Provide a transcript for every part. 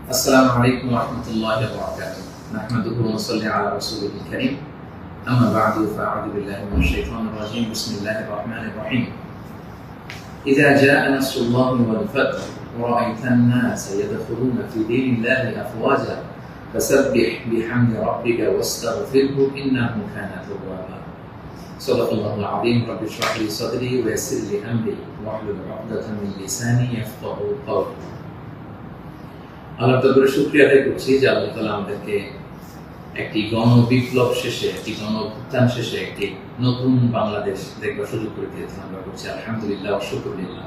السلام عليكم ورحمة الله وبركاته. نحمده ونصلي على رسوله الكريم. أما بعد فأعوذ بالله من الشيطان الرجيم. بسم الله الرحمن الرحيم. إذا جاء نصر الله والفتح ورأيت الناس يدخلون في دين الله أفواجا فسبح بحمد ربك واستغفره إنه كان توابا. صدق الله العظيم. رب اشرح لي صدري ويسر لي أمري واحلل عقدة من لساني يفقهوا قولي. আল্লাহ তাআলার শুকরিয়া আদায় করছি যে আল্লাহ তাআলা আমাদেরকে একটি গণ বিপ্লব শেষে, একটি গণ উত্থান শেষে একটি নতুন বাংলাদেশ দেখবার সুযোগ করে দিয়েছেন। আমরা বলছি আলহামদুলিল্লাহ ওয়া শুকরুলিল্লাহ।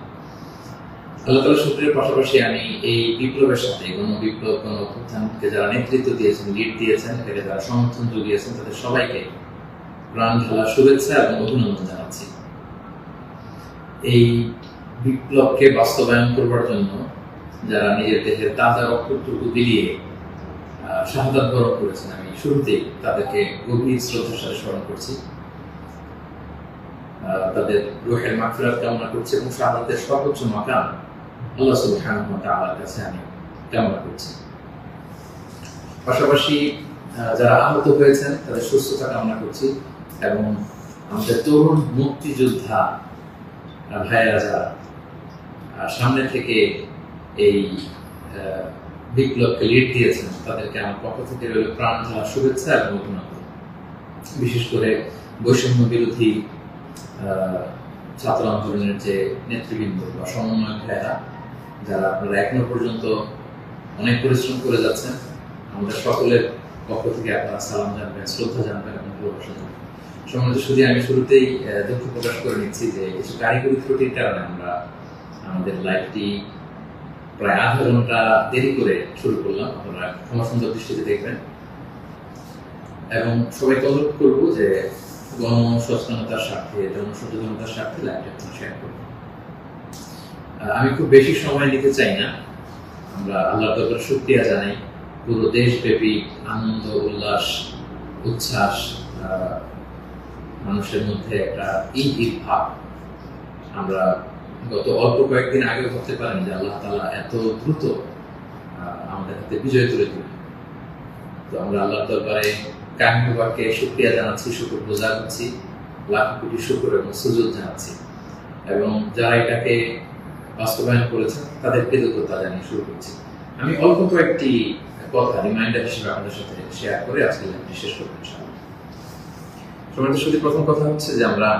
আল্লাহ তাআলার শুকরিয়ার পাশাপাশি আমি এই বিপ্লবের সাথে গণ বিপ্লব, গণ উত্থানকে যারা নেতৃত্ব দিয়েছেন, লিড দিয়েছেন, এটাকে যারা সমর্থন জুগিয়েছেন, তাদের সবাইকে প্রাণ ঢালা শুভেচ্ছা এবং অভিনন্দন জানাচ্ছি। এই বিপ্লবকে বাস্তবায়ন করবার জন্য যারা নিজের দেহের তাজা রক্তটুকু বিলিয়ে শাহাদাত বরণ করেছেন, আমি শুরুতেই তাদেরকে গভীর শ্রদ্ধার সাথে স্মরণ করছি। তাদের রূহের মাগফিরাত কামনা করছি এবং শাহাদাতের সর্বোচ্চ মাকাম আল্লাহ সুবহানাহু ওয়া তাআলার কাছে আমি কামনা করছি। পাশাপাশি যারা আহত হয়েছেন তাদের সুস্থতা কামনা করছি এবং আমাদের তরুণ মুক্তিযোদ্ধা ভাইয়েরা যারা সামনে থেকে এই বিপ্লবকে লিড দিয়েছেন, তাদেরকে আমার পক্ষ থেকে প্রাণ ঢালা শুভেচ্ছা এবং অভিনন্দন। বিশেষ করে বৈষম্য বিরোধী ছাত্র আন্দোলনের যে নেতৃবৃন্দ বা সমন্বয়ক ভাইয়েরা, যারা আপনারা এখনো পর্যন্ত অনেক পরিশ্রম করে যাচ্ছেন, আমাদের সকলের পক্ষ থেকে আপনারা সালাম জানবেন, শ্রদ্ধা জানবেন এবং ভালোবাসা জানবেন। সম্মানিত শুধু আমি শুরুতেই দুঃখ প্রকাশ করে নিচ্ছি যে কিছু কারিগরি ত্রুটির কারণে আমরা আমাদের লাইভটি প্রায় আধা ঘন্টা দেরি করে শুরু করলাম। আপনারা ক্ষমা সুন্দর দৃষ্টিতে দেখবেন এবং সবাইকে অনুরোধ করবো যে গণসচেতনতার স্বার্থে, জনসচেতনতার স্বার্থে লাইভটা শেয়ার করবেন। আমি খুব বেশি সময় নিতে চাই না। আমরা আল্লাহ তাআলার শুকরিয়া জানাই। পুরো দেশব্যাপী আনন্দ, উল্লাস, উচ্ছ্বাস, মানুষের মধ্যে একটা ঈদ ভাব আমরা গত অল্প কয়েকদিন আগে ভাবতে পারেন যে আল্লাহ তাআলা এত দ্রুত আমাদের হাতে বিজয় তুলে দিবেন। তো আমরা আল্লাহ দরবারে কায়মুবারকে শুকরিয়া জানাচ্ছি, শুকরগুজার হচ্ছি, লাখ কোটি শুকর এবং সুজুদ জানাচ্ছি এবং যারা এটাকে বাস্তবায়ন করেছেন তাদের কৃতজ্ঞতা জানিয়ে শুরু করছি। আমি অল্প কয়েকটি কথা রিমাইন্ডার হিসেবে আপনাদের সাথে শেয়ার করে আজকে লাইভটি শেষ করব ইনশাআল্লাহ। সমাজের সাথে প্রথম কথা হচ্ছে যে আমরা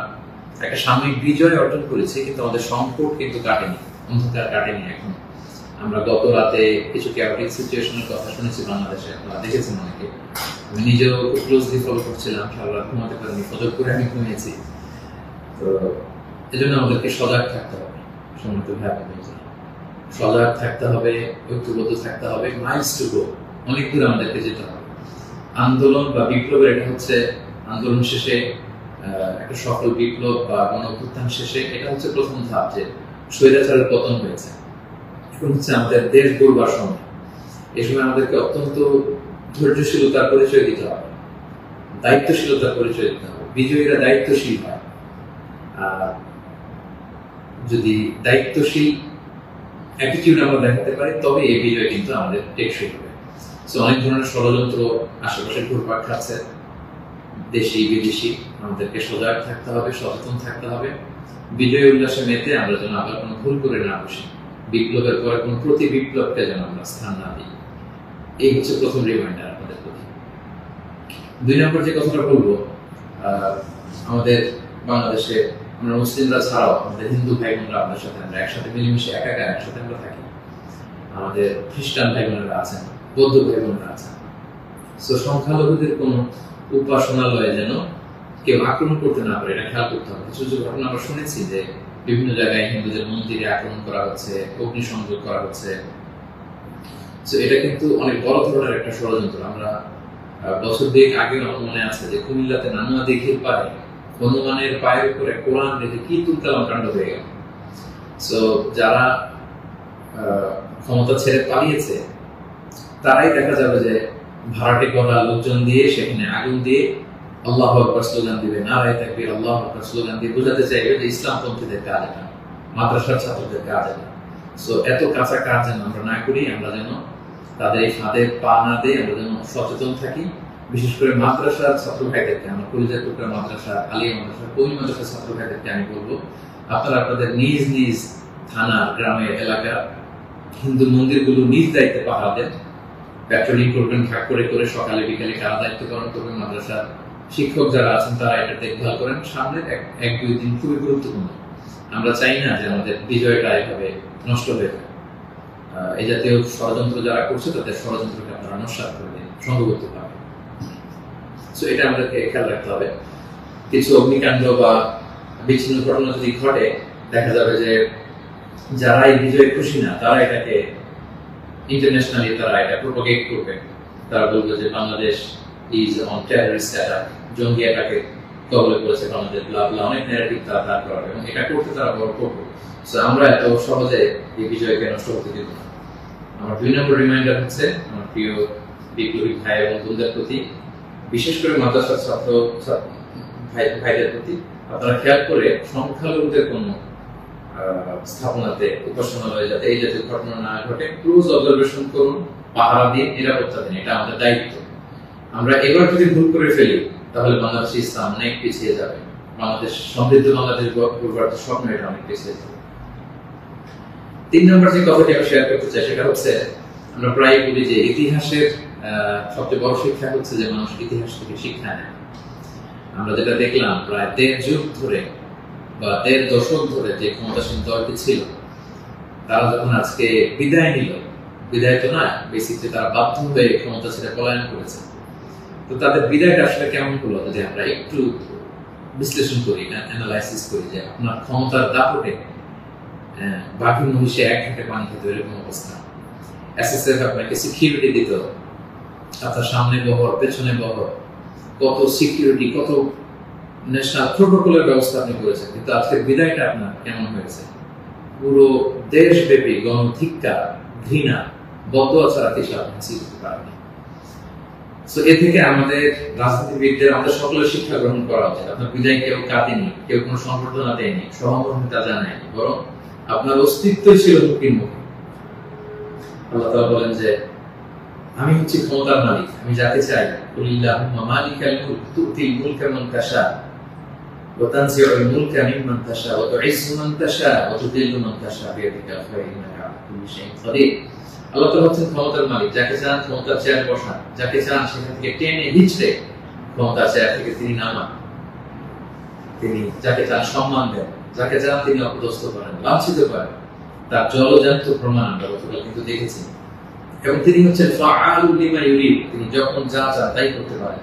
একটা সাময়িক বিজয় অর্জন করেছি, কিন্তু আমাদের সংকট কিন্তু কাটেনি, অন্ধকার কাটেনি এখন। আমরা গত রাতে কিছু ক্যাওটিক সিচুয়েশনের কথা শুনেছি বাংলাদেশে, আপনারা দেখেছেন অনেকে। আমি নিজেও খুব ক্লোজলি ফলো করছিলাম, সারা রাত ঘুমাতে পারিনি, ফজর করে আমি ঘুমিয়েছি। তো এজন্য আমাদেরকে সজাগ থাকতে হবে, সম্মানিত ভাই বোনেরা, সজাগ থাকতে হবে, ঐক্যবদ্ধ থাকতে হবে। মাইলস টু গো, অনেক দূর আমাদেরকে যেতে হবে। আন্দোলন বা বিপ্লবের এটা হচ্ছে আন্দোলন শেষে একটা সফল বিপ্লব বা গণঅভ্যুত্থান শেষে এটা হচ্ছে প্রথম ধাপ, যে স্বৈরাচারের পতন হয়েছে। এখন হচ্ছে আমাদের দেশ গড়বার সময়। এই সময় আমাদেরকে অত্যন্ত ধৈর্যশীলতার পরিচয় দিতে হবে, দায়িত্বশীলতার পরিচয় দিতে হবে। বিজয়ীরা দায়িত্বশীল হয়। যদি দায়িত্বশীল অ্যাটিটিউড আমরা দেখাতে পারি, তবে এই বিজয় কিন্তু আমাদের টেকসই হবে। সো অনেক ধরনের ষড়যন্ত্র আশেপাশে ঘুরপাক খাচ্ছে, দেশি বিদেশি। আমাদেরকে সজাগ থাকতে হবে, সচেতন থাকতে হবে। বিজয় উল্লাসে মেতে আমরা যেন আবার কোনো ভুল করে না বসি, বিপ্লবের পরে কোনো প্রতি বিপ্লবকে যেন আমরা স্থান না দিই। এই হচ্ছে প্রথম রিমাইন্ডার আপনাদের প্রতি। 2 নম্বর যে কথাটা বলবো, আমাদের বাংলাদেশে আমরা মুসলিমরা ছাড়াও আমাদের হিন্দু ভাই বোনরা আমাদের সাথে, আমরা একসাথে মিলেমিশে একাকার একসাথে আমরা থাকি। আমাদের খ্রিস্টান ভাই বোনেরা আছেন, বৌদ্ধ ভাই বোনেরা আছেন। সো সংখ্যালঘুদের কোনো উপাসনালয়ে যেন কেউ আক্রমণ করতে না পারে, এটা খেয়াল করতে হবে। কিছু কিছু ঘটনা আমরা শুনেছি যে বিভিন্ন জায়গায় হিন্দুদের মন্দিরে আক্রমণ করা হচ্ছে, অগ্নিসংযোগ করা হচ্ছে। তো এটা কিন্তু অনেক বড় ধরনের একটা ষড়যন্ত্র। আমরা বছর 2 আগে আমার মনে আছে যে কুমিল্লাতে নানুয়া দিঘির পারে হনুমানের পায়ের উপরে কোরআন রেখে কি তুলকালাম কাণ্ড হয়ে গেল। সো যারা ক্ষমতা ছেড়ে পালিয়েছে তারাই দেখা যাবে যে ভাড়াটে করা লোকজন দিয়ে সেখানে আগুন দিয়ে আল্লাহু আকবার স্লোগান দিবে, নারায়ে তাকবীর, আল্লাহু আকবার স্লোগান দিয়ে বোঝাতে চাইবে যে ইসলামপন্থীদের কাজ এটা, মাদ্রাসার ছাত্রদের কাজ এটা। সো এত কাঁচা কাজ যেন আমরা না করি, আমরা যেন তাদের এই ফাঁদে পা না দিয়ে আমরা যেন সচেতন থাকি। বিশেষ করে মাদ্রাসার ছাত্র ভাইদেরকে, আমার কলেজের টুকরা মাদ্রাসা, আলিয়া মাদ্রাসা, কবি মাদ্রাসার ছাত্র ভাইদেরকে আমি বলবো, আপনারা আপনাদের নিজ নিজ থানা, গ্রামের, এলাকার হিন্দু মন্দিরগুলো নিজ দায়িত্বে পাহারা দেন। প্যাট্রোলিং করবেন ভাগ করে করে, সকালে বিকালে কারা দায়িত্ব পালন করবেন। মাদ্রাসার শিক্ষক যারা আছেন তারা এটা দেখভাল করেন। সামনের এক দুই দিন খুবই গুরুত্বপূর্ণ। আমরা চাই না যে আমাদের বিজয়টা এভাবে নষ্ট হয়ে যায়। এই জাতীয় ষড়যন্ত্র যারা করছে তাদের ষড়যন্ত্রকে আপনারা নস্যাৎ করে দিন সংঘবদ্ধ ভাবে। তো এটা আমাদেরকে খেয়াল রাখতে হবে। কিছু অগ্নিকাণ্ড বা বিচ্ছিন্ন ঘটনা যদি ঘটে, দেখা যাবে যে যারা এই বিজয়ে খুশি না তারা এটাকে ইন্টারন্যাশনালি তারা এটা প্রোপাগেট করবে। তারা বলবে যে Bangladesh is on terrorist attack, জঙ্গি অ্যাটাকে কবলে পড়েছে বাংলাদেশ, অনেক ন্যারেটিভ তারা দাঁড় করাবে এবং এটা করতে তারা বড় করবে। আমরা এত সহজে এই বিজয়কে নষ্ট হতে দিব না। আমার 2 নম্বর রিমাইন্ডার হচ্ছে আমার প্রিয় বিপ্লবী ভাই এবং বোনদের প্রতি, বিশেষ করে মাদ্রাসার ছাত্র ভাইদের প্রতি, আপনারা খেয়াল করে সংখ্যালঘুদের কোন স্থাপনাতে, উপাসনালয়ে যাতে এই জাতীয় ঘটনা না ঘটে ক্লোজ অবজারভেশন করুন, পাহারা দিয়ে নিরাপত্তা দিন। এটা আমাদের দায়িত্ব। আমরা এবার যদি ভুল করে ফেলি তাহলে বাংলাদেশ ইসলাম অনেক পিছিয়ে যাবে। বাংলাদেশ সমৃদ্ধ বাংলাদেশ গড়বার স্বপ্ন এটা অনেক পিছিয়ে যাবে। 3 নম্বর যে কথাটি আমি শেয়ার করতে চাই সেটা হচ্ছে, আমরা প্রায় বলি যে ইতিহাসের সবচেয়ে বড় শিক্ষা হচ্ছে যে মানুষ ইতিহাস থেকে শিক্ষা নেয়। আমরা যেটা দেখলাম প্রায় 1.5 যুগ ধরে বা 1.5 দশক ধরে যে ক্ষমতাসীন দলটি ছিল, তারা যখন আজকে বিদায় নিল, বিদায় তো না, বেসিকলি তারা বাধ্য হয়ে ক্ষমতা ছেড়ে পলায়ন করেছে। তো তাদের বিদায়টা আসলে কেমন হলো যদি আমরা একটু বিশ্লেষণ করি, অ্যানালাইসিস করি, যে আপনার ক্ষমতার দাপটে বাকি মহিষে এক ঘাটে পানি খেতে এরকম অবস্থা। এসএসএফ আপনাকে সিকিউরিটি দিত, আপনার সামনে বহর, পেছনে বহর, কত সিকিউরিটি, কত ন্যাশনাল প্রোটোকলের ব্যবস্থা আপনি করেছেন। কিন্তু আজকের বিদায়টা আপনার কেমন হয়েছে? পুরো দেশব্যাপী গণধিক্কার, ঘৃণা, বদদোয়া ছাড়া কিছু আপনি হাসিল করতে পারেননি। এ থেকে আমাদের রাজনীতিবিদদের, আমাদের সকলের শিক্ষা গ্রহণ করা উচিত। আপনার বিদায় কেউ কাঁদেনি, কেউ কোনো সংবর্ধনা দেয়নি, সহমর্মিতা জানায়নি, বরং আপনার অস্তিত্বই ছিল হুমকির মুখে। আল্লাহ তাআলা বলেন যে আমি হচ্ছি ক্ষমতার মালিক, আমি যাকে চাই, কুলিল্লাহুম্মা মালিকাল মুলক তুতিল মুলকা মান তাশা ওয়া তানজিউল মুলকা মিম্মান তাশা ওয়া তুইজ্জু মান তাশা ওয়া তুযিল্লু মান তাশা বিয়াদিকাল খায়র ইন্নাকা আলা কুল্লি শাইইন কাদির। আল্লাহ তাআলা হচ্ছেন ক্ষমতার মালিক, যাকে চান ক্ষমতার চেয়ারে বসান, যাকে চান সেখান থেকে টেনে হিঁচড়ে ক্ষমতার চেয়ার থেকে তিনি নামান। তিনি যাকে চান সম্মান দেন, যাকে চান তিনি অপদস্থ করেন, লাঞ্ছিত করেন। তার জলজান্ত প্রমাণ আমরা গতকাল কিন্তু দেখেছি। এবং তিনি হচ্ছেন ফাআলুল লিমা ইউরিদ, তিনি যখন যা চান তাই করতে পারেন।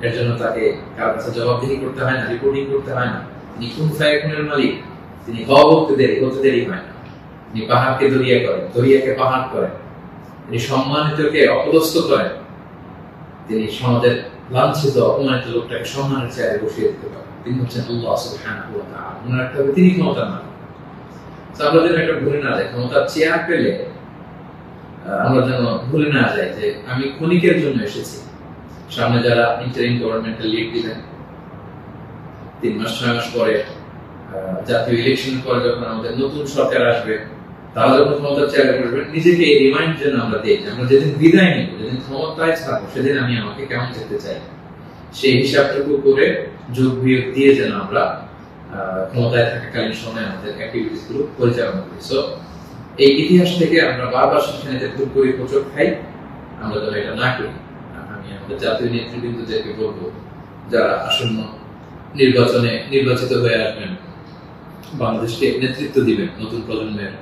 এর জন্য তাকে কারো কাছে জবাবদিহি করতে হয় না, রিপোর্টিং করতে হয় না। তিনি কুন ফায়াকুনের মালিক, তিনি হওয়া হতে দেরি হয় না। তিনি পাহাড়কে দরিয়া করেন, দরিয়াকে পাহাড় করেন। তিনি সম্মানিতকে অপদস্থ করেন। তিনি সমাজের লাঞ্ছিত, অপমানিত লোকটাকে সম্মানের চেয়ারে বসিয়ে দিতে পারেন। তিনি হচ্ছেন আল্লাহ সুবহানাহু ওয়া তাআলা। মনে রাখতে হবে তিনি ক্ষমতার মালিক। আমরা যেন এটা ভুলে না যাই, ক্ষমতার চেয়ার পেলে আমরা যেন ভুলে না যাই যে আমি ক্ষণিকের জন্য এসেছি। সামনে যারা ইন্টারিম গভর্নমেন্টের লিড দিবেন, 3 মাস 6 মাস পরে জাতীয় ইলেকশন পরে যখন আমাদের নতুন সরকার আসবে, তারা যখন ক্ষমতার চেয়ারে বসবেন, নিজেকে এই রিমাইন্ড যেন আমরা দিই যে আমরা যেদিন বিদায় নিব, যেদিন ক্ষমতায় থাকবো, সেদিন আমি আমাকে কেমন যেতে চাই, সেই হিসাবটুকু করে যোগ বিয়োগ দিয়ে যেন আমরা ক্ষমতায় থাকাকালীন সময় আমাদের অ্যাক্টিভিটিস গুলো পরিচালনা করি। এই ইতিহাস থেকে আমরা বারবার শিক্ষা নিতে ভুল করি, হোঁচট খাই। আমরা যেন এটা না করি। আমি আমাদের জাতীয় নেতৃবৃন্দদেরকে বলবো, যারা আসন্ন নির্বাচনে নির্বাচিত হয়ে আসবেন, বাংলাদেশকে নেতৃত্ব দিবেন, নতুন প্রজন্মের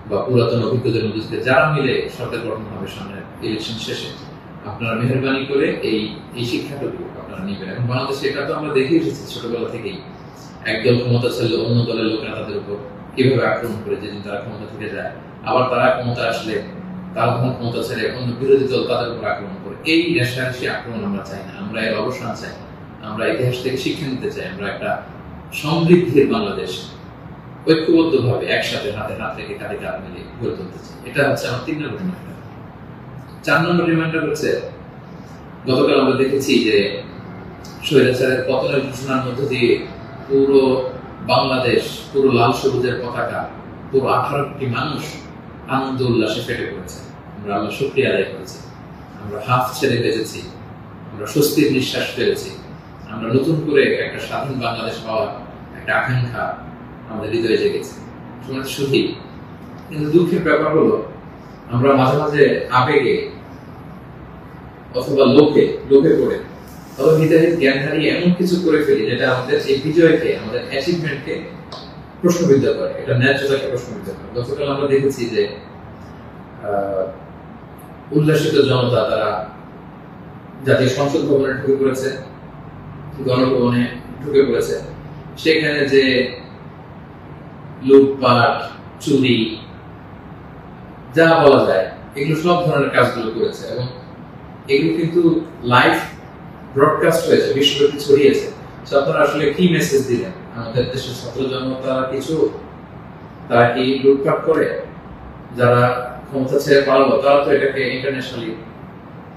বা পুরাতন অভিজ্ঞদের মধ্যে যারা মিলে সরকার গঠন হবে সামনের ইলেকশন শেষে, আপনারা মেহরবানি করে এই শিক্ষাটুকু আপনারা নেবেন। এবং বাংলাদেশে এটা তো আমরা দেখে এসেছি ছোটবেলা থেকেই, একদল ক্ষমতা ছেড়ে অন্য দলের লোকেরা তাদের উপর কিভাবে আক্রমণ করে যেদিন তারা ক্ষমতা থেকে যায়, আবার তারা ক্ষমতা আসলে তারা তখন ক্ষমতা ছেড়ে অন্য বিরোধী দল তাদের উপর আক্রমণ করে। এই রেশারেশি আক্রমণ আমরা চাই না, আমরা এর অবসান চাই। আমরা ইতিহাস থেকে শিক্ষা নিতে চাই। আমরা একটা সমৃদ্ধির বাংলাদেশ ঐক্যবদ্ধভাবে একসাথে হাতে হাত রেখে কাঁধে কাঁধ মিলিয়ে গড়ে তুলতে চাই। এটা হচ্ছে আমার 3 নম্বর রিমাইন্ডার। 4 নম্বর রিমাইন্ডার হচ্ছে, গতকাল আমরা দেখেছি যে স্বৈরাচারের পতনের ঘোষণার মধ্য দিয়ে পুরো বাংলাদেশ, পুরো লাল সবুজের পতাকা, পুরো 18 কোটি মানুষ আনন্দ উল্লাসে ফেটে পড়েছে। আমরা আল্লাহ শুকরিয়া আদায় করেছি, আমরা হাফ ছেড়ে বেঁচেছি, আমরা স্বস্তির নিঃশ্বাস ফেলেছি, আমরা নতুন করে একটা স্বাধীন বাংলাদেশ পাওয়ার একটা আকাঙ্ক্ষা আমাদের হৃদয়ে জেগেছে। শুধু কিন্তু দুঃখের ব্যাপার হলো আমরা মাঝে মাঝে আবেগে অথবা লোভে পড়ে অথবা হৃদয়ের জ্ঞান হারিয়ে এমন কিছু করে ফেলি যেটা আমাদের এই বিজয়কে, আমাদের অ্যাচিভমেন্টকে প্রশ্নবিদ্ধ করে, এটা ন্যায্যতাকে প্রশ্নবিদ্ধ করে। গতকাল আমরা দেখেছি যে উল্লাসিত জনতা তারা জাতীয় সংসদ ভবনে ঢুকে পড়েছে, গণভবনে ঢুকে পড়েছে, সেখানে যে লুটপাট, চুরি, যা বলা যায় এগুলো সব ধরনের কাজগুলো করেছে এবং এগুলো কিন্তু লাইভ ব্রডকাস্ট হয়েছে, বিশ্বব্যাপী ছড়িয়েছে। আপনারা আসলে কি মেসেজ দিলেন? আমাদের দেশের ছাত্র জনতা তারা কি লুটপাট করে? যারা ক্ষমতা ছেড়ে পালালো তারা তো এটাকে ইন্টারন্যাশনালি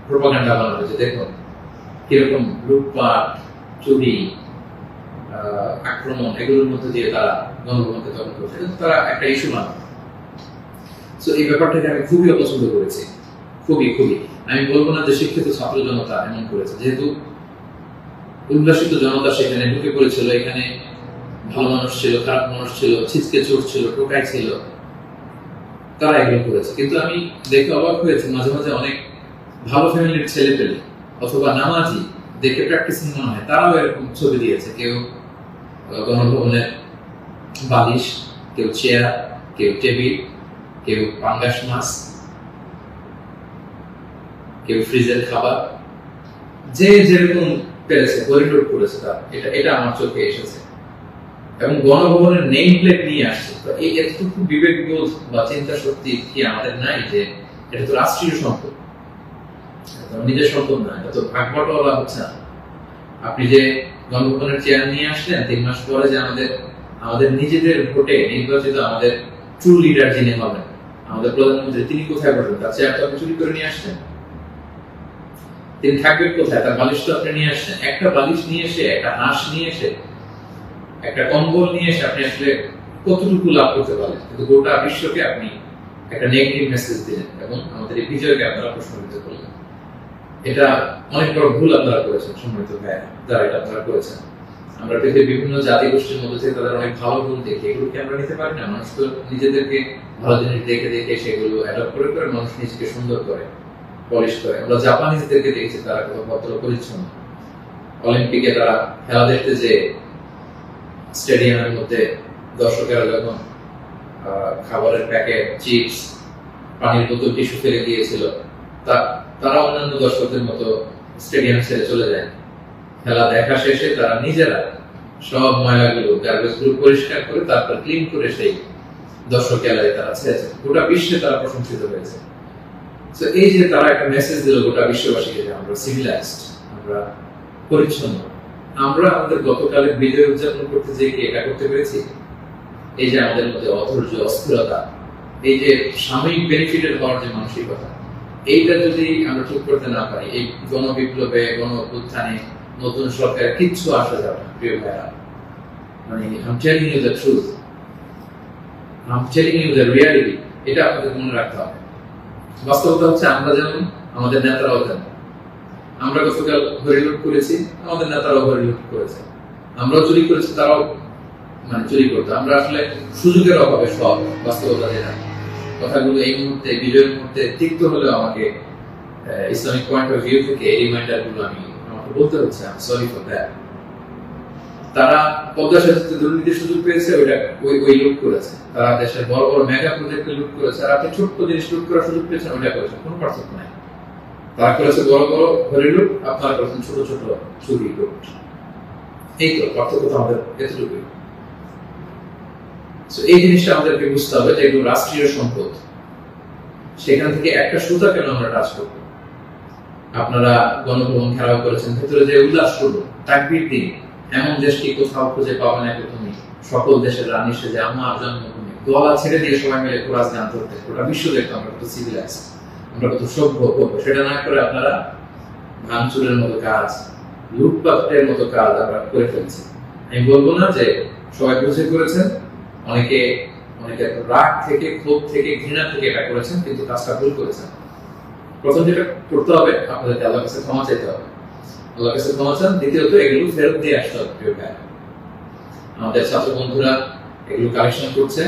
প্রোপাগান্ডা বানাবে যে দেখুন কিরকম লুটপাট, চুরি, আক্রমণ এগুলোর মধ্যে দিয়ে তারা গণভবনকে দখল করছে, তারা একটা ইস্যু বানাবে। তো এই ব্যাপারটাকে আমি খুবই অপছন্দ করেছি, খুবই। আমি বলবো না যে শিক্ষিত ছাত্র জনতা এমন করেছে, যেহেতু উল্লাসিত জনতা সেখানে ঢুকে পড়েছিল, এখানে ভালো মানুষ ছিল, খারাপ মানুষ ছিল, ছিচকে চোর ছিল, টোকাই ছিল, তারা এগুলো করেছে। কিন্তু আমি দেখে অবাক হয়েছি মাঝে মাঝে অনেক ভালো ফ্যামিলির ছেলে পেলে অথবা নামাজি দেখে প্র্যাকটিসিং মনে হয়, তারাও এরকম ছবি দিয়েছে। কেউ গণভবনের বালিশ, কেউ চেয়ার, কেউ টেবিল, কেউ পাঙ্গাস মাছ, কেউ ফ্রিজের খাবার, যে যেরকম পেরেছে হরিলুট করেছে। এটা আমার চোখে এসেছে এবং গণভবনের নেম প্লেট নিয়ে আসছে। তো এই এতটুকু বিবেকবোধ বা চিন্তা শক্তি কি আমাদের নাই যে এটা তো রাষ্ট্রীয় সম্পদ, নিজের সম্পদ না, এটা তো ভাগ বটোয়ারা হচ্ছে না। আপনি যে গণভবনের চেয়ার নিয়ে আসলেন 3 মাস পরে যে আমাদের নিজেদের ভোটে নির্বাচিত আমাদের ট্রু লিডার যিনি হবেন, আমাদের প্রধানমন্ত্রী, তিনি কোথায় বসবেন? তার চেয়ার তো আপনি চুরি করে নিয়ে আসছেন। তিনি থাকবেন কোথায়? তার বালিশ তো আপনি নিয়ে আসছেন। একটা বালিশ নিয়ে এসে, একটা হাঁস নিয়ে এসে, একটা কম্বল নিয়ে এসে আপনি আসলে কতটুকু লাভ করতে পারেন? কিন্তু গোটা বিশ্বকে আপনি একটা নেগেটিভ মেসেজ দিলেন এবং আমাদের এই বিজয়কে আপনারা প্রশ্নবিদ্ধ করলেন। এটা অনেক বড় ভুল আপনারা করেছেন সম্মানিত ভাইয়া, যারা এটা আপনারা করেছেন। আমরা পৃথিবীর বিভিন্ন জাতি গোষ্ঠীর মধ্যে থেকে তাদের অনেক ভালো গুণ দেখি, এগুলোকে আমরা নিতে পারি না? মানুষ তো নিজেদেরকে ভালো জিনিস দেখে দেখে সেগুলো অ্যাডপ্ট করে করে মানুষ নিজেকে সুন্দর করে, পলিশ করে। আমরা জাপানিজদেরকে দেখেছি তারা কত ভদ্র পরিচ্ছন্ন। অলিম্পিকে তারা খেলা দেখতে যে স্টেডিয়ামের মধ্যে দর্শকেরা যখন খাবারের প্যাকেট, চিপস, পানির বোতল, টিস্যু ফেলে দিয়েছিল, তারা অন্যান্য দর্শকদের মতো স্টেডিয়াম ছেড়ে চলে যায়। খেলা দেখা শেষে তারা নিজেরা সব ময়লাগুলো, গার্বেজ গুলো পরিষ্কার করে তারপর ক্লিন করে সেই দর্শক গ্যালারি তারা ছেড়েছে। গোটা বিশ্বে তারা প্রশংসিত হয়েছে। তো এই যে তারা একটা মেসেজ দিল গোটা বিশ্ববাসীকে যে আমরা সিভিলাইজড, আমরা পরিচ্ছন্ন। আমরা আমাদের গতকালের বিজয় উদযাপন করতে যে কি এটা করতে পেরেছি? এই যে আমাদের মধ্যে অধৈর্য, অস্থিরতা, এই যে সাময়িক বেনিফিটের হওয়ার যে মানসিকতা, এইটা যদি আমরা ঠিক করতে না পারি, এই গণবিপ্লবে, গণ অভ্যুত্থানে, নতুন সরকার কিচ্ছু আসা যাবে না প্রিয় ভাইরা। মানে I'm telling you the truth, I'm telling you the reality, এটা আপনাদের মনে রাখতে হবে। বাস্তবতা হচ্ছে আমরা যেমন, আমাদের নেতারাও যেমন। আমরা গতকাল হরিলুট করেছি, আমাদের নেতারাও হরিলুট করেছে। আমরাও চুরি করেছি, তারাও চুরি করতো। আমরা আসলে সুযোগের অভাবে সব বাস্তবতা যেটা, কথাগুলো এই মুহূর্তে, বিজয়ের মুহূর্তে তিক্ত হলেও আমাকে ইসলামিক পয়েন্ট অফ ভিউ থেকে এই রিমাইন্ডার গুলো আমাকে বলতে হচ্ছে। আমি সরি ফর দ্যাট। তারা পদ্মা সেতুতে দুর্নীতির সুযোগ পেয়েছে, ওই লুট করেছে। তারা দেশের বড় বড় মেগা প্রজেক্টে লুট করেছে, আর আপনি ছোট্ট জিনিস লুট করার সুযোগ পেয়েছেন, ওইটা করেছেন। কোনো পার্থক্য নাই। তারা করেছে বড় বড় হরি লুট, আপনারা করেছেন ছোট ছোট চুরি লুট। এই তো পার্থক্য তো আমাদের এতটুকুই। এই জিনিসটা আমাদেরকে বুঝতে হবে যে এগুলো রাষ্ট্রীয় সম্পদ। সেখান থেকে একটা সুতা কেন আমরা টাচ করবো? আপনারা গণভবন ঘেরাও করেছেন, ভেতরে যে উল্লাস করবো, তাকবীর দিন। এমন দেশকে কোথাও খুঁজে পাবে না তুমি, সকল দেশের রানী সেজে আমার জন্মভূমি, গলা ছেড়ে দিয়ে সবাই মিলে কোরআন গান ধরতে, গোটা বিশ্ব দেখতো আমরা কত সিভিলাইজ, আমরা কত সভ্য করবো। সেটা না করে আপনারা ভাঙচুরের মতো কাজ, লুটপাটের মতো কাজ আমরা করে ফেলছি। আমি বলবো না যে সবাই বুঝে করেছেন, অনেকে রাগ থেকে, ক্ষোভ থেকে, ঘৃণা থেকে এটা করেছেন, কিন্তু কাজটা ভুল করেছেন। প্রথম যেটা করতে হবে, আপনাদেরকে আল্লাহর কাছে ক্ষমা চাইতে হবে। আল্লাহর কাছে ক্ষমা চান। দ্বিতীয়ত এগুলো ফেরত দিয়ে আসতে হবে। আমাদের ছাত্র বন্ধুরা এগুলো কালেকশন করছে,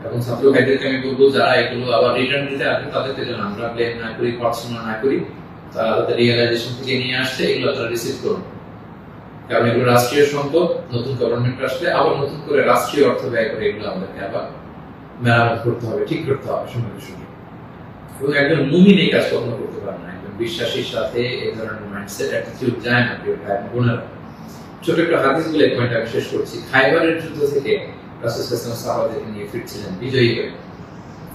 এবং ছাত্র ভাইদেরকে আমি বলবো যারা এগুলো আবার রিটার্ন দিতে আসবে তাদেরকে যেন আমরা ব্লেম না করি, পার্সোনাল না করি। তারা তাদের রিয়েলাইজেশন থেকে নিয়ে আসছে, এগুলো তারা রিসিভ করুন। কারণ এগুলো রাষ্ট্রীয় সম্পদ, নতুন গভর্নমেন্ট আসলে আবার নতুন করে রাষ্ট্রীয় অর্থ ব্যয় করে এগুলো আমাদেরকে আবার মেরামত করতে হবে, ঠিক করতে হবে সঙ্গে সঙ্গে। এবং একজন মুমিন এই কাজ কখনো করতে পারে না। একজন বিশ্বাসীর সাথে এই ধরনের মাইন্ডসেট অ্যাটিটিউড যায় না। প্রিয় ভাই বোনেরা, ছোট একটা হাদিস বলে পয়েন্ট আমি শেষ করছি। খাইবারের যুদ্ধ থেকে রাসূল সাল্লাল্লাহু আলাইহি ওয়াসাল্লাম সাহাবাদেরকে নিয়ে ফিরছিলেন বিজয়ী হয়ে।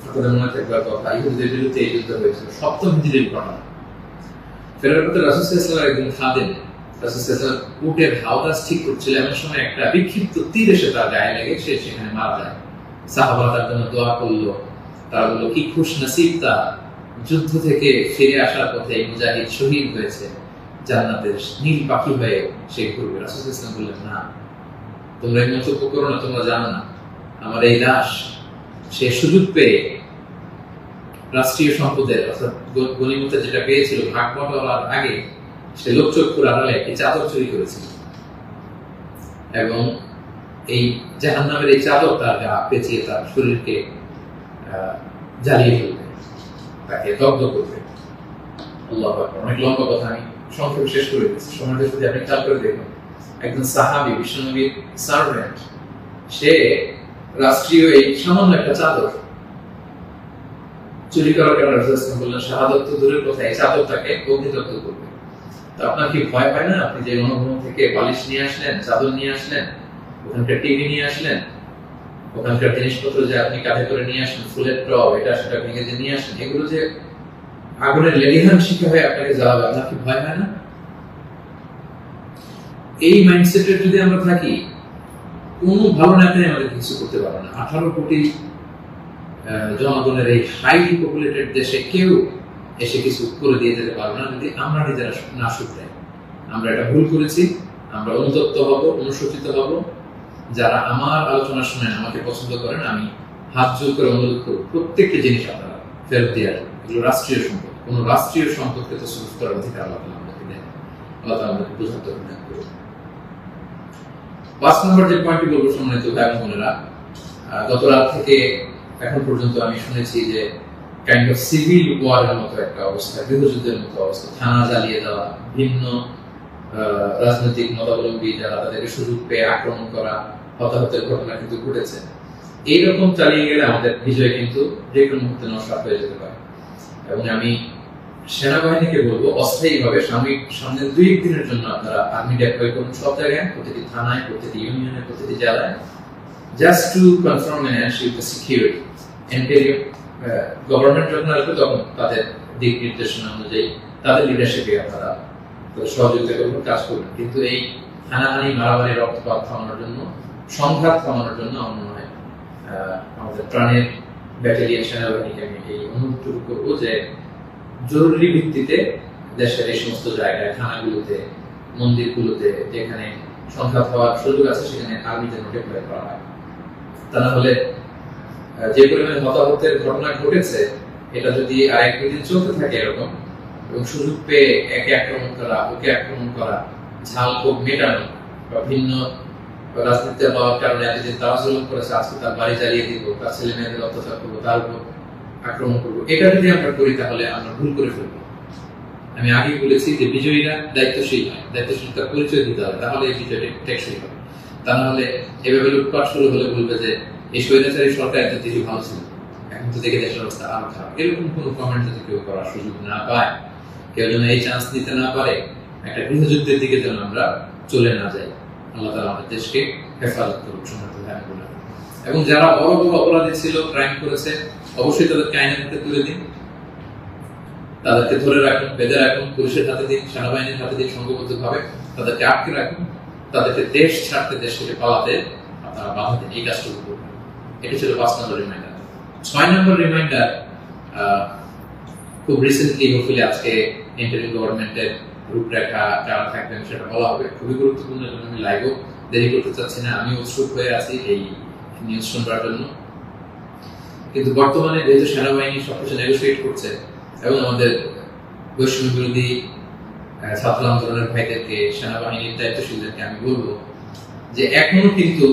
আপনাদের মনে থাকবে কথা, ইহুদিদের বিরুদ্ধে এই যুদ্ধ হয়েছিল, সপ্তম হিজরির ঘটনা। ফেরার পথে রাসূল সাল্লাল্লাহু আলাইহি ওয়াসাল্লাম একজন খাদেম রাসূল সাল্লাল্লাহু আলাইহি ওয়াসাল্লাম উটের হাওদাস ঠিক করছিলেন, এমন সময় একটা বিক্ষিপ্ত তীর এসে তার গায়ে লেগে সে সেখানে মারা যায়। সাহাবারা তার জন্য দোয়া করলো। তারা বলল, কি খুশ নসিব তা, যুদ্ধ থেকে ফিরে আসার পথে এই মুজাহিদ শহীদ হয়েছে, জান্নাতের নীল পাখি হয়ে সে ঘুরবে। রাসূল সাল্লাল্লাহু আলাইহি ওয়াসাল্লাম বললেন, না, তোমরা এই মন্তব্য করো না, তোমরা জানো না আমার এই লাশ সে সুযোগ পেয়ে রাষ্ট্রীয় সম্পদের অর্থাৎ গনিমতের যেটা পেয়েছিল ভাগ বটোয়ারার আগে সে লোকচক্ষুর আড়ালে একটি চাদর চুরি করেছিল, এবং এই জাহান্নামের এই চাদর তার গা পেঁচিয়ে তার শরীরকে জ্বালিয়ে ফেলবে, তাকে দগ্ধ করবে। আল্লাহু আকবার। অনেক লম্বা কথা, আমি সংক্ষেপে শেষ করে দিচ্ছি। সময়টা যদি আপনি খেয়াল করে দেখুন, একজন সাহাবী, বিশ্বনবীর সার্ভেন্ট, সে রাষ্ট্রীয় এই সামান্য একটা চাদর চুরি করার কারণে রাসূল সাল্লাল্লাহু আলাইহি ওয়াসাল্লাম বললেন, শাহাদাত তো দূরের কথা, এই চাদর তাকে অগ্নিদগ্ধ করবে। তো আপনার কি ভয় পায় না? আপনি যে অনুভব থেকে বালিশ নিয়ে আসলেন, চাদর নিয়ে আসলেন, ওখানকার টিভি নিয়ে আসলেন, ওখানকার জিনিসপত্র যে আপনি কাঁধে করে নিয়ে আসেন, ফুলের টব এটা সেটা ভেঙে যে নিয়ে আসেন, এগুলো যে আগুনের লেলিহান শিখা হয়ে আপনাকে জ্বালাবে, আপনার কি ভয় হয় না? এই মাইন্ডসেটের যদি আমরা থাকি, কোন ভালো নেতাই আমাদের কিছু করতে পারবে না। 18 কোটি জনগণের এই হাইলি পপুলেটেড দেশে কেউ এসে কিছু করে দিয়ে যেতে পারবে না যদি আমরা নিজেরা না শুধরাই। আমরা এটা ভুল করেছি, আমরা অনুতপ্ত হব, অনুশোচিত হব। যারা আমার আলোচনা শুনেন, আমাকে পছন্দ করেন, আমি হাত জোর করে অনুরোধ করব, প্রত্যেকটি জিনিস আপনারা ফেরত দিয়ে আসবেন। এগুলো রাষ্ট্রীয় সম্পদ, কোন রাষ্ট্রীয় সম্পদকে তো সুরক্ষিত করার অধিকার আল্লাহ তাআলা আমাদেরকে দেন। আল্লাহ তাআলা আমাদেরকে বোঝার তৌফিক করুন। 5 নম্বর যে পয়েন্টটি বলবো সম্মানিত ভাই বোনেরা, গত রাত থেকে এখন পর্যন্ত আমি শুনেছি যে কাইন্ড অফ সিভিল ওয়ারের মতো একটা অবস্থা, গৃহযুদ্ধের মতো অবস্থা, থানা জ্বালিয়ে দেওয়া, ভিন্ন রাজনৈতিক মতাবলম্বী যারা তাদেরকে সুযোগ পেয়ে আক্রমণ করা, হতাহতের ঘটনা কিন্তু ঘটেছে। এইরকম চালিয়ে গেলে আমাদের বিজয় কিন্তু যে কোনো মুহূর্তে নষ্ট হয়ে যেতে পারে। এবং আমি সেনাবাহিনীকে বলবো, অস্থায়ীভাবে সামনে 2-1 দিনের জন্য আপনারা আর্মি ডেপ্লয় করুন সব জায়গায়, প্রতিটি থানায়, প্রতিটি ইউনিয়নে, প্রতিটি জেলায়, just to confirm and ensure the security. Interior government যখন আসবে তখন তাদের দিক নির্দেশনা অনুযায়ী তাদের লিডারশিপে আপনারা সহযোগিতা করবেন, কাজ করবেন। কিন্তু এই হানাহানি, মারামারি, রক্তপাত থামানোর জন্য, সংঘাত থামানোর জন্য আমার মনে হয় আমাদের প্রাণের ব্যাটালিয়ন সেনাবাহিনীকে আমি এই অনুরোধ করবো যে জরুরি ভিত্তিতে দেশের এই সমস্ত জায়গায়, থানাগুলোতে, মন্দিরগুলোতে যেখানে সংঘাত হওয়ার সুযোগ আছে সেখানে আর্মি যেন ডেপ্লয় করা হয়। তা না হলে যে পরিমাণে হতাহতের ঘটনা ঘটেছে, এটা যদি আরেক-দুই দিন চলতে থাকে এরকম, এবং সুযোগ পেয়ে একে আক্রমণ করা, ওকে আক্রমণ করা, ঝাল ক্ষোভ মেটানো, বা ভিন্ন রাজনীতি হওয়ার কারণে এতদিন তারা জুলুম করেছে, আজকে তার বাড়ি জ্বালিয়ে দিব, তার ছেলে মেয়েদের অত্যাচার করবো, তার উপর আক্রমণ করবো, এটা যদি আমরা করি তাহলে আমরা ভুল করে ফেলবো। আমি আগেই বলেছি যে বিজয়ীরা দায়িত্বশীল হয়, দায়িত্বশীলতার পরিচয় দিতে হবে, তাহলে এই বিজয়টা টেকসই হবে। তা না হলে এভাবে লুটপাট শুরু হলে বলবে যে এই স্বৈরাচারী সরকার এত দেরি ভালো ছিল, এখন তো দেখে দেশের অবস্থা আরো খারাপ। এরকম কোনো কমেন্ট যদি কেউ করার সুযোগ না পায়, কেউ যেন এই চান্স নিতে না পারে, একটা গৃহযুদ্ধের দিকে যেন আমরা চলে না যাই। আল্লাহ তাআলা আমাদের দেশকে হেফাজত করুন, সমর্থ ধ্যান করুন। এবং যারা বড় বড় অপরাধী ছিল, ক্রাইম করেছে, অবশ্যই তাদেরকে আইনের হাতে তুলে দিন, তাদেরকে ধরে রাখুন, বেঁধে রাখুন, পুলিশের হাতে দিন, সেনাবাহিনীর হাতে দিন, সংঘবদ্ধভাবে তাদেরকে আটকে রাখুন, তাদেরকে দেশ ছাড়তে, দেশ থেকে পালাতে আপনারা বাধা দিন। এই কাজটুকু করবেন। এটা ছিল 5 নম্বর রিমাইন্ডার। 6 নম্বর রিমাইন্ডার, খুব রিসেন্টলি হোপফুলি আজকে ইন্টারিম গভর্নমেন্টের রূপরেখা যারা থাকবেন সেটা বলা হবে, খুবই গুরুত্বপূর্ণ। জন্য আমি লাইভও দেরি করতে চাচ্ছি না, আমি উৎসুক হয়ে আছি এই নিউজ শুনবার জন্য। কিন্তু বর্তমানে যেহেতু সেনাবাহিনী সবকিছু নেগোসিয়েট করছে এবং আমাদের বৈষম্য বিরোধী ছাত্র আন্দোলনের ভাইদেরকে, সেনাবাহিনীর দায়িত্বশীলদেরকে আমি বলবো যে এখনো কিন্তু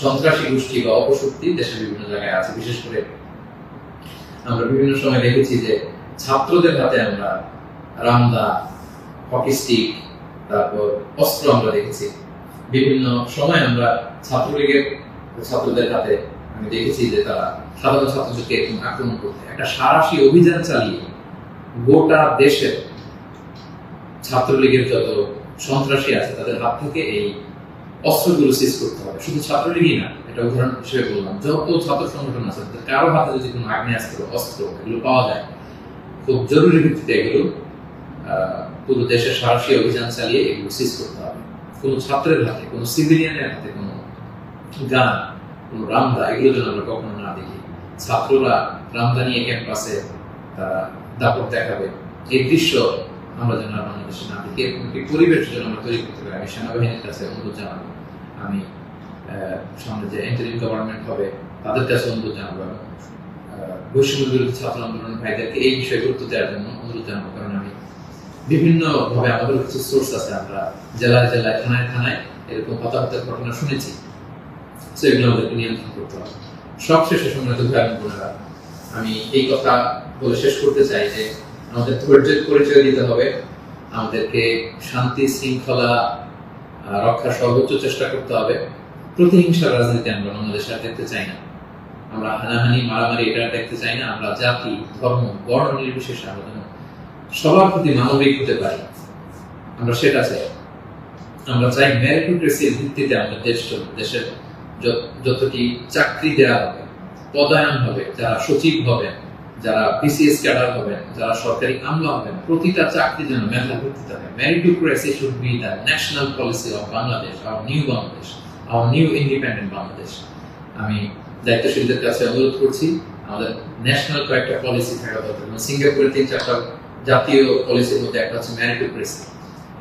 সন্ত্রাসী গোষ্ঠী বা অপশক্তি দেশের বিভিন্ন জায়গায় আছে। বিশেষ করে আমরা বিভিন্ন সময় দেখেছি যে ছাত্রদের হাতে আমরা রামদা, হকি স্টিক, তারপর অস্ত্র আমরা দেখেছি। বিভিন্ন সময় আমরা ছাত্রলীগের ছাত্রদের হাতে আমি দেখেছি যে তারা সাধারণ ছাত্রদেরকে আক্রমণ করতে একটা সারাশি অভিযান চালিয়ে গোটা দেশের ছাত্রলীগের যত সন্ত্রাসী আছে তাদের হাত থেকে এই অস্ত্রগুলো সিজ করতে হবে। শুধু ছাত্রলীগই না, এটা উদাহরণ হিসেবে বললাম, যত ছাত্র সংগঠন আছে কারো হাতে যদি কোনো আগ্নেয়াস্ত্র, অস্ত্র এগুলো পাওয়া যায়, খুব জরুরি ভিত্তিতে এগুলো পুরো দেশের সারাশি অভিযান চালিয়ে এগুলো সিজ করতে হবে। কোনো ছাত্রের হাতে, কোনো সিভিলিয়ানের হাতে কোনো গান, কোনো রামদা এগুলো যেন আমরা কখনো না দেখি। ছাত্ররা রামদা নিয়ে ক্যাম্পাসে তারা দাপট দেখাবে, এই দৃশ্য আমরা যেন বাংলাদেশে না দেখি। এরকম একটি পরিবেশ যেন আমরা তৈরি করতে পারি। আমি সেনাবাহিনীর কাছে অনুরোধ জানাবো, আমি সামনে যে ইন্টারিম গভর্নমেন্ট হবে তাদের কাছে অনুরোধ জানাবো, এবং বৈষম্য বিরোধী ছাত্র আন্দোলনের ভাইদেরকে এই বিষয়ে গুরুত্ব দেওয়ার জন্য অনুরোধ জানাবো। কারণ আমি বিভিন্ন ভাবে আমাদের কিছু সোর্স আছে, আমরা জেলায় জেলায়, থানায় থানায় এরকম হতাহতের ঘটনা শুনেছি। সেগুলো আমাদেরকে নিয়ন্ত্রণ করতে হবে। সবশেষে সম্মানিত ভাই বোনেরা, আমি এই কথা বলে শেষ করতে চাই যে আমাদের ধৈর্যের পরিচয় দিতে হবে, আমাদেরকে শান্তি শৃঙ্খলা রক্ষার সর্বোচ্চ চেষ্টা করতে হবে। প্রতিহিংসার রাজনীতি আমরা বাংলাদেশে আর দেখতে চাই না, আমরা হানাহানি মারামারি এটা দেখতে চাই না। আমরা জাতি, ধর্ম, বর্ণ নির্বিশেষে আমরা যেন সবার প্রতি মানবিক হতে পারি, আমরা সেটা চাই। আমরা চাই মেরিটোক্রেসির ভিত্তিতে আমাদের দেশ চলবে। দেশের যতটি চাকরি দেওয়া হবে, পদায়ন হবে, যারা সচিব হবেন, যারা বিসিএস ক্যাডার হবেন, যারা সরকারি আমলা হবেন, প্রতিটা চাকরি যেন মেধার ভিত্তিতে হবে। Meritocracy should be the national policy of Bangladesh, our new Bangladesh, our new independent Bangladesh. আমি দায়িত্বশীলদের কাছে অনুরোধ করছি, আমাদের ন্যাশনাল কয়েকটা পলিসি থাকা দরকার। সিঙ্গাপুরের 3-4টা জাতীয় পলিসির মধ্যে একটা হচ্ছে মেরিটোক্রেসি।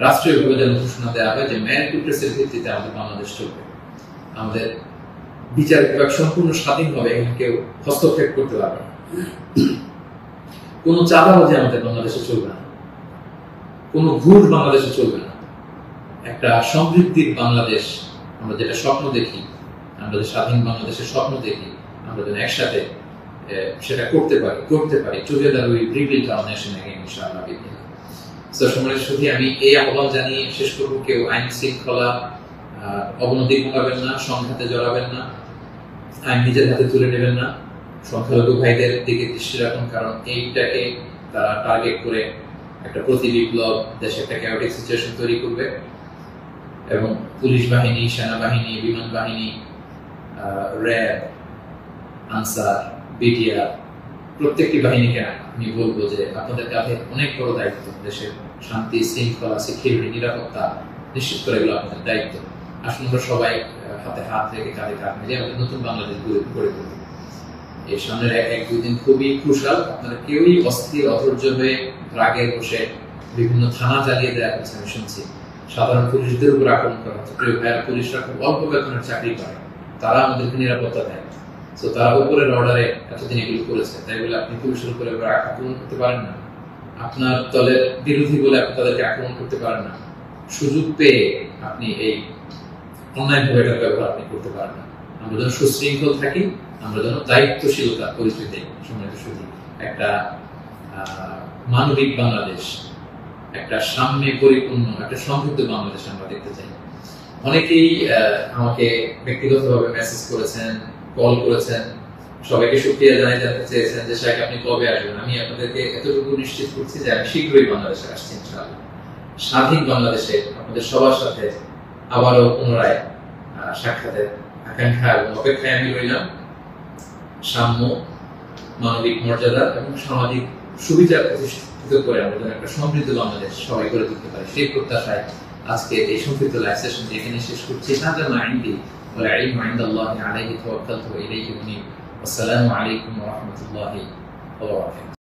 রাষ্ট্রীয়ভাবে যেন ঘোষণা দেওয়া হয় যে মেরিটোক্রেসির ভিত্তিতে আমাদের বাংলাদেশ চলবে। আমাদের বিচার বিভাগ সম্পূর্ণ স্বাধীনভাবে, এখানে কেউ হস্তক্ষেপ করতে পারবে না। কোনো চাঁদাবাজি আমাদের বাংলাদেশে চলবে না, কোনো ঘুষ বাংলাদেশে চলবে না। একটা সমৃদ্ধির বাংলাদেশ আমরা যেটা স্বপ্ন দেখি, আমরা যে স্বাধীন বাংলাদেশের স্বপ্ন দেখি, আমরা যেন একসাথে সেটা করতে পারি। Together we rebuild hour nation again ইনশাআল্লাহ। সো সম্মানিত সুধী, আমি এই আহ্বান জানিয়ে শেষ করব, কেউ আইন শৃঙ্খলা অবনতি ঘটাবেন না, সংঘাতে জড়াবেন না, আইন নিজের হাতে তুলে নেবেন না। সংখ্যালঘু ভাইদের দিকে দৃষ্টি রাখুন, কারণ এইটাকে তারা টার্গেট করে একটা প্রতি বিপ্লব, দেশে একটা ক্যাওটিক সিচুয়েশন তৈরি করবে। এবং পুলিশ বাহিনী, সেনাবাহিনী, বিমান বাহিনী, র্যাব, আনসার, বিটিআর, প্রত্যেকটি বাহিনীকে আমি বলবো যে আপনাদের কাছে অনেক বড় দায়িত্ব। দেশের শান্তি শৃঙ্খলা, সিকিউরিটি, নিরাপত্তা নিশ্চিত করে এগুলো আপনাদের দায়িত্ব। আসুন আমরা সবাই হাতে হাত রেখে, কাঁধে কাঁধ মিলিয়ে আমাদের নতুন বাংলাদেশ গড়ে তুলব। এই সামনের 1-2 দিন খুবই ক্রুশাল। আপনারা কেউই অস্থির, অধৈর্য হয়ে রাগে বসে বিভিন্ন থানা জ্বালিয়ে দেওয়া হচ্ছে, আমি শুনছি। সাধারণ পুলিশদের উপর আক্রমণ করা হচ্ছে। প্রিয় ভাইয়েরা, পুলিশরা খুব অল্প বেতনের চাকরি করে, তারা আমাদেরকে নিরাপত্তা দেয়। তো তারা উপরের অর্ডারে এতদিন এগুলো করেছে, তাই বলে আপনি পুলিশের উপরে আক্রমণ করতে পারেন না। আপনার দলের বিরোধী বলে আপনি তাদেরকে আক্রমণ করতে পারেন না। সুযোগ পেয়ে আপনি এই অন্যায়ভাবে এটার ব্যবহার আপনি করতে পারেন না। আমরা যেন সুশৃঙ্খল থাকি, আমরা যেন দায়িত্বশীলতা পরিচয় দিই। সম্মানিত সুধী, একটা মানবিক বাংলাদেশ, একটা সাম্যে পরিপূর্ণ, একটা সমৃদ্ধ বাংলাদেশ আমরা দেখতে চাই। অনেকেই আমাকে ব্যক্তিগতভাবে মেসেজ করেছেন, কল করেছেন, সবাইকে শুকরিয়া জানাই, জানতে চেয়েছেন যে শাইখ আপনি কবে আসবেন। আমি আপনাদেরকে এতটুকু নিশ্চিত করছি যে আমি শীঘ্রই বাংলাদেশে আসছি ইনশাআল্লাহ। স্বাধীন বাংলাদেশে আপনাদের সবার সাথে আবারও পুনরায় সাক্ষাতের আকাঙ্ক্ষা এবং অপেক্ষায় আমি রইলাম। সাম্য, মানবিক মর্যাদা এবং সামাজিক সুবিচার প্রতিষ্ঠিত করে আমরা যেন একটা সমৃদ্ধ বাংলাদেশ সবাই গড়ে তুলতে পারি, সেই প্রত্যাশায় আজকে এই সংক্ষিপ্ত লাইভ সেশন এখানে শেষ করছি। হাদা মা ইনদি ওয়াল ইলমু ইনদাল্লাহি আলাইহি তাওয়াক্কালতু ওয়া ইলাইহি উনীব। আসসালামু আলাইকুম ওয়া রাহমাতুল্লাহি ওয়া বারাকাতুহু।